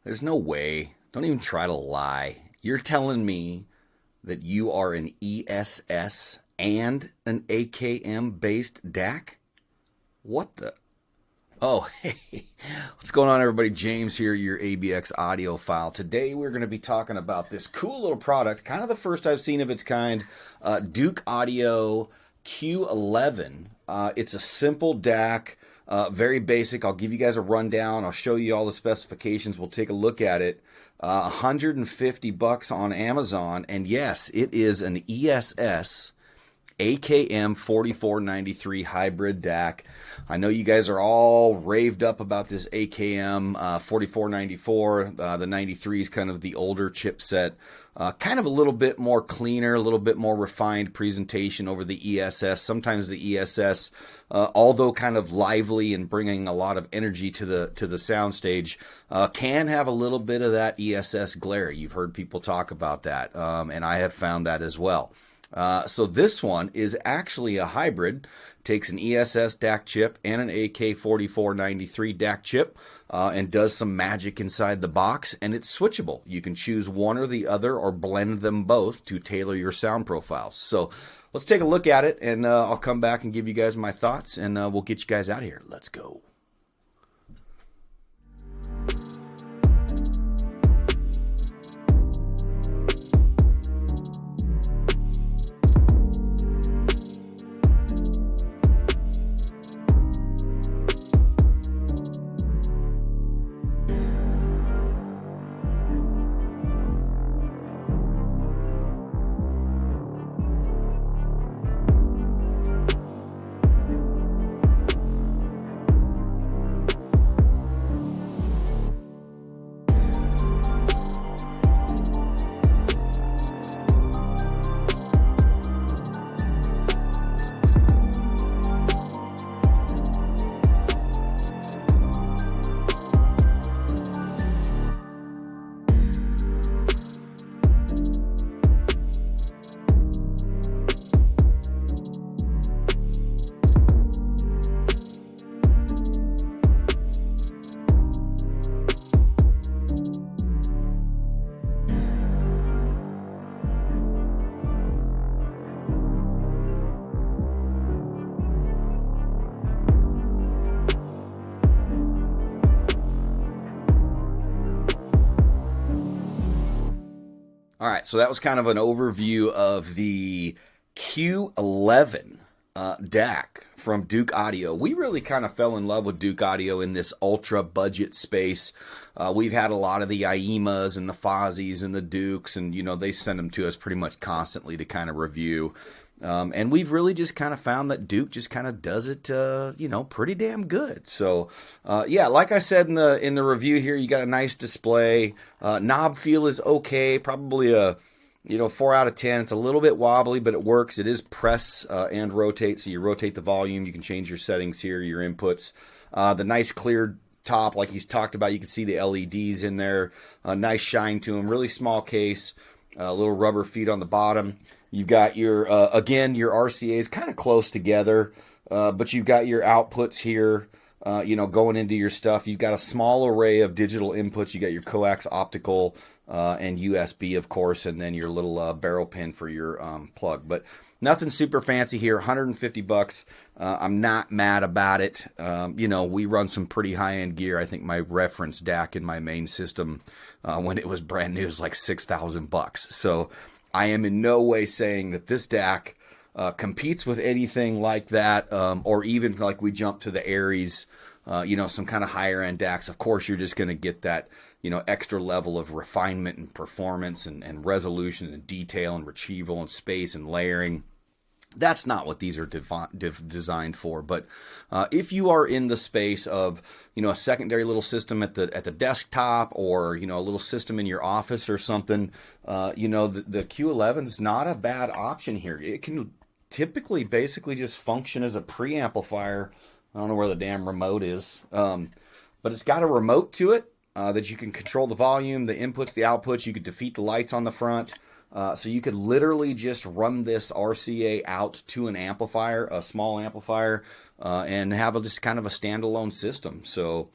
There's no way. Don't even try to lie. You're telling me that you are an ESS and an AKM based DAC? What the? Oh, hey. What's going on, everybody? James here, your ABX audiophile. Today we're going to be talking about this cool little product, kind of the first I've seen of its kind, Douk Audio Q11. It's a simple DAC. Very basic. I'll give you guys a rundown. I'll show you all the specifications. We'll take a look at it. $150 on Amazon. And yes, it is an ESS AKM4493 hybrid DAC. I know you guys are all raved up about this AKM 4494. The 93 is kind of the older chipset. Kind of a little bit more cleaner, a little bit more refined presentation over the ESS. Sometimes the ESS, although kind of lively and bringing a lot of energy to the soundstage, can have a little bit of that ESS glare. You've heard people talk about that, and I have found that as well. So this one is actually a hybrid. Takes an ESS DAC chip and an AK4493 DAC chip, and does some magic inside the box, and it's switchable. You can choose one or the other or blend them both to tailor your sound profiles. So let's take a look at it, and I'll come back and give you guys my thoughts, and we'll get you guys out of here. Let's go. All right, so that was kind of an overview of the Q11 DAC from Douk Audio. We really kind of fell in love with Douk Audio in this ultra budget space. We've had a lot of the IEMAs and the Fozzies and the Douks, and you know, they send them to us pretty much constantly to kind of review. And we've really just kind of found that Douk just kind of does it, you know, pretty damn good. So, yeah, like I said in the review here, you got a nice display. Knob feel is okay, probably a 4 out of 10. It's a little bit wobbly, but it works. It is press and rotate, so you rotate the volume. You can change your settings here, your inputs. The nice clear top, like he's talked about, you can see the LEDs in there. Nice shine to them. Really small case. Little rubber feet on the bottom. You've got your, again, your RCAs kind of close together, but you've got your outputs here, going into your stuff. You've got a small array of digital inputs. You got your coax optical and USB, of course, and then your little barrel pin for your plug. But nothing super fancy here, $150. I'm not mad about it. We run some pretty high-end gear. I think my reference DAC in my main system when it was brand new was like $6,000. So I am in no way saying that this DAC competes with anything like that, or even like we jump to the Aries, some kind of higher end DACs. Of course, you're just going to get that, extra level of refinement and performance and resolution and detail and retrieval and space and layering. That's not what these are designed for. But if you are in the space of, a secondary little system at the desktop, or, a little system in your office or something, the Q11 is not a bad option here. It can typically basically just function as a preamplifier. I don't know where the damn remote is, but it's got a remote to it that you can control the volume, the inputs, the outputs. You could defeat the lights on the front. So you could literally just run this RCA out to an amplifier, a small amplifier, and have just kind of a standalone system. So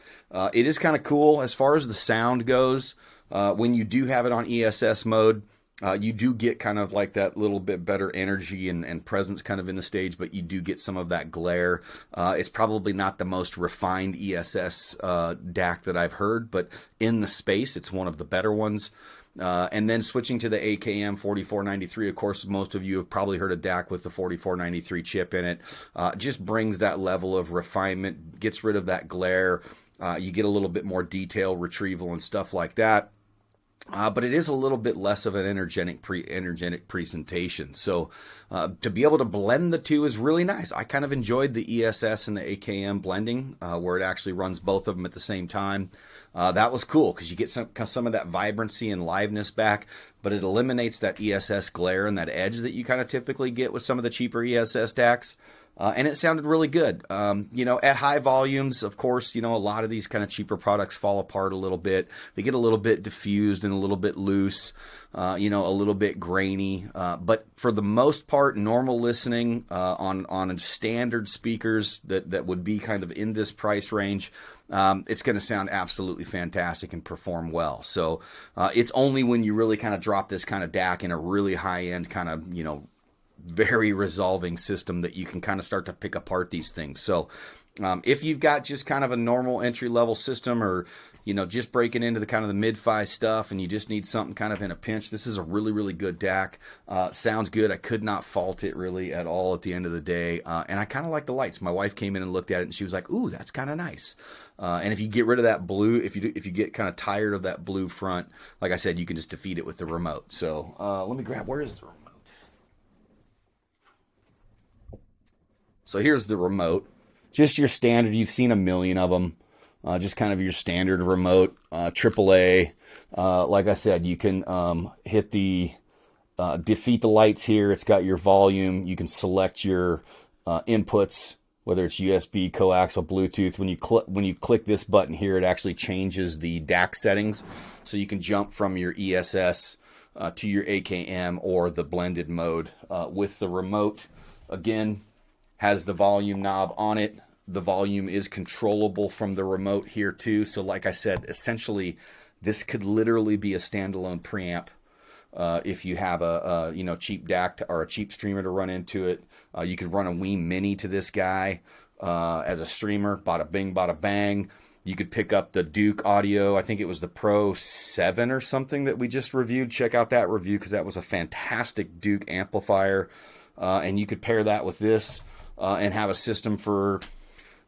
it is kind of cool as far as the sound goes. When you do have it on ESS mode, you do get kind of like that little bit better energy and presence kind of in the stage, but you do get some of that glare. It's probably not the most refined ESS DAC that I've heard, but in the space, it's one of the better ones. And then switching to the AKM4493, of course, most of you have probably heard a DAC with the 4493 chip in it. Just brings that level of refinement, gets rid of that glare. You get a little bit more detail retrieval and stuff like that. But it is a little bit less of an energetic presentation. So to be able to blend the two is really nice. I kind of enjoyed the ESS and the AKM blending, where it actually runs both of them at the same time. That was cool because you get some of that vibrancy and liveness back, but it eliminates that ESS glare and that edge that you kind of typically get with some of the cheaper ESS DACs. And it sounded really good. At high volumes, of course, a lot of these kind of cheaper products fall apart a little bit. They get a little bit diffused and a little bit loose, a little bit grainy. But for the most part, normal listening on standard speakers that would be kind of in this price range, it's going to sound absolutely fantastic and perform well. So it's only when you really kind of drop this kind of DAC in a really high-end kind of, very resolving system that you can kind of start to pick apart these things. So if you've got just kind of a normal entry-level system, or just breaking into the kind of the mid-fi stuff, and you just need something kind of in a pinch, this is a really, really good DAC. Sounds good. I could not fault it really at all at the end of the day. And I kind of like the lights. My wife came in and looked at it, and she was like, "Ooh, that's kind of nice." And if you get rid of that blue, if you get kind of tired of that blue front, like I said, you can just defeat it with the remote. So let me grab, where is the remote? So here's the remote, just your standard. You've seen a million of them, just kind of your standard remote, AAA. Like I said, you can hit the defeat the lights here. It's got your volume. You can select your inputs, whether it's USB, coaxial, Bluetooth. When you click this button here, it actually changes the DAC settings, so you can jump from your ESS to your AKM or the blended mode with the remote. Again, has the volume knob on it. The volume is controllable from the remote here too. So like I said, essentially this could literally be a standalone preamp if you have a cheap DAC or a cheap streamer to run into it. You could run a Wii Mini to this guy as a streamer. Bada bing, bada bang. You could pick up the Douk audio. I think it was the Pro 7 or something that we just reviewed. Check out that review because that was a fantastic Douk amplifier. And you could pair that with this. And have a system for,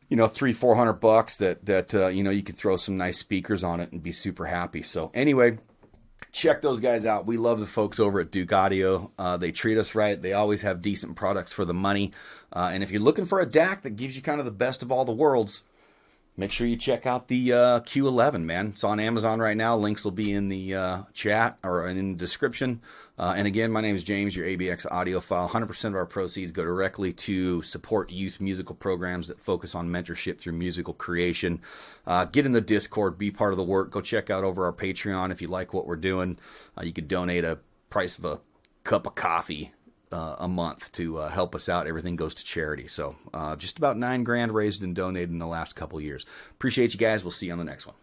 $300-400 that you could throw some nice speakers on it and be super happy. So anyway, check those guys out. We love the folks over at Douk Audio. They treat us right. They always have decent products for the money. And if you're looking for a DAC that gives you kind of the best of all the worlds, make sure you check out the Q11, man. It's on Amazon right now. Links will be in the chat or in the description. And again, my name is James, your ABX audiophile. 100% of our proceeds go directly to support youth musical programs that focus on mentorship through musical creation. Get in the Discord, be part of the work. Go check out over our Patreon if you like what we're doing. You could donate a price of a cup of coffee a month to help us out. Everything goes to charity. So just about $9,000 raised and donated in the last couple years. Appreciate you guys. We'll see you on the next one.